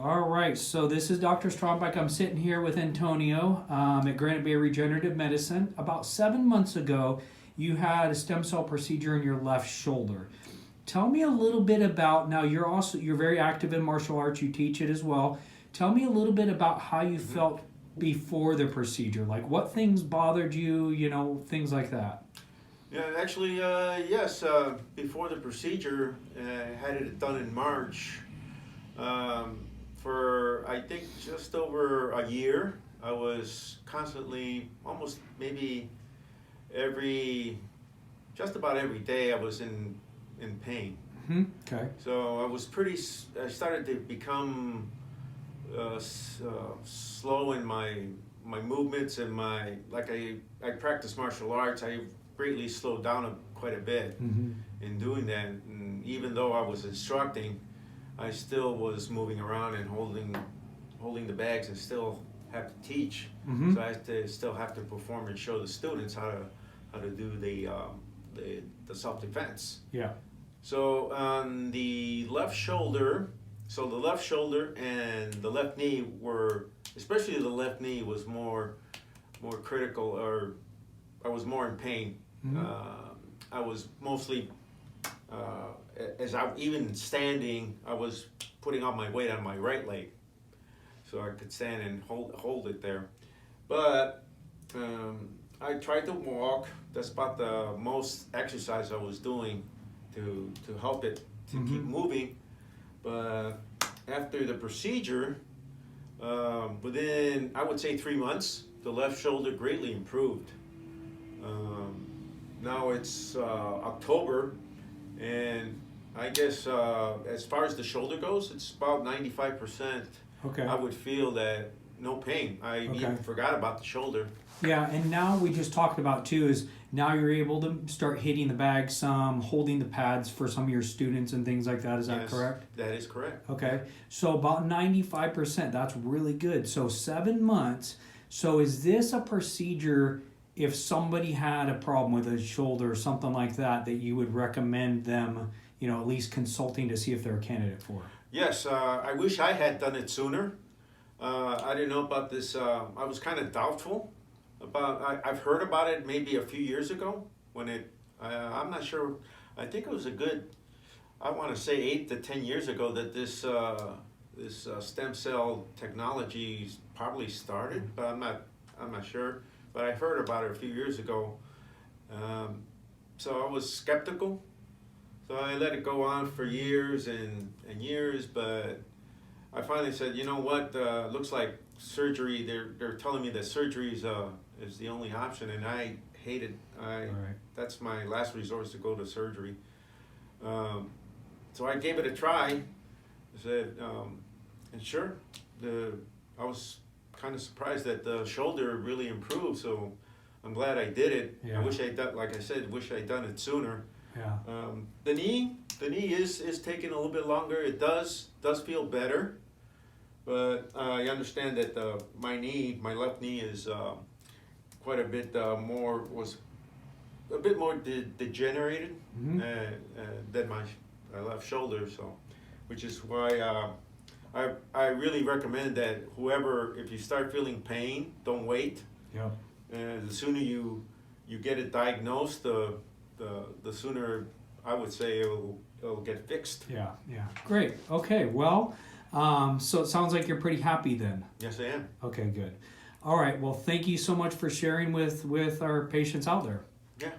All right, so this is Dr. Strombeck. I'm sitting here with Antonio at Granite Bay Regenerative Medicine. About 7 months ago, you had a stem cell procedure in your left shoulder. Tell me a little bit about, now you're very active in martial arts, you teach it as well. Tell me a little bit about how you felt before the procedure, like what things bothered you, things like that. Yeah, actually, yes. Before the procedure, I had it done in March. For I think just over a year, I was constantly, almost maybe just about every day, I was in pain. Mm-hmm. Okay. So I started to become slow in my movements and I practice martial arts. I greatly slowed down quite a bit in doing that. And even though I was instructing, I still was moving around and holding the bags and still have to teach. So I still have to perform and show the students how to do the self-defense. Yeah. So on the left shoulder, and the left knee especially the left knee was more critical, or I was more in pain. I was mostly, even standing, I was putting all my weight on my right leg, so I could stand and hold it there. But I tried to walk. That's about the most exercise I was doing to help it to keep moving. But after the procedure, within, I would say 3 months, the left shoulder greatly improved. Now it's October, and I guess as far as the shoulder goes, it's about 95%. Okay. I would feel that no pain. I even forgot about the shoulder. Yeah, and now we just talked about too is now you're able to start hitting the bag some, holding the pads for some of your students and things like that. Is that correct? That is correct. Okay, so about 95%. That's really good. So 7 months. So is this a procedure, if somebody had a problem with a shoulder or something like that you would recommend them, at least consulting to see if they're a candidate for? Yes, I wish I had done it sooner. I didn't know about this. I was kind of doubtful about. I've heard about it maybe a few years ago when I'm not sure. I think it was a good. I want to say 8 to 10 years ago that this stem cell technology probably started, but I'm not sure. But I heard about it a few years ago, so I was skeptical. So I let it go on for years and years, but I finally said, you know what? Looks like surgery. They're telling me that surgery is the only option, and I hate it. That's my last resort, to go to surgery. So I gave it a try. I said, and sure, I was kind of surprised that the shoulder really improved. So I'm glad I did it. Yeah. I wish I'd done, like I said, I'd done it sooner. Yeah. The knee is taking a little bit longer. It does feel better, but I understand that my left knee is quite a bit was a bit more degenerated than my left shoulder. So, which is why I really recommend that if you start feeling pain, don't wait. Yeah. The sooner you get it diagnosed, the sooner I would say it'll get fixed. Yeah. Great. Okay. Well, so it sounds like you're pretty happy then. Yes, I am. Okay, good. All right. Well, thank you so much for sharing with our patients out there. Yeah.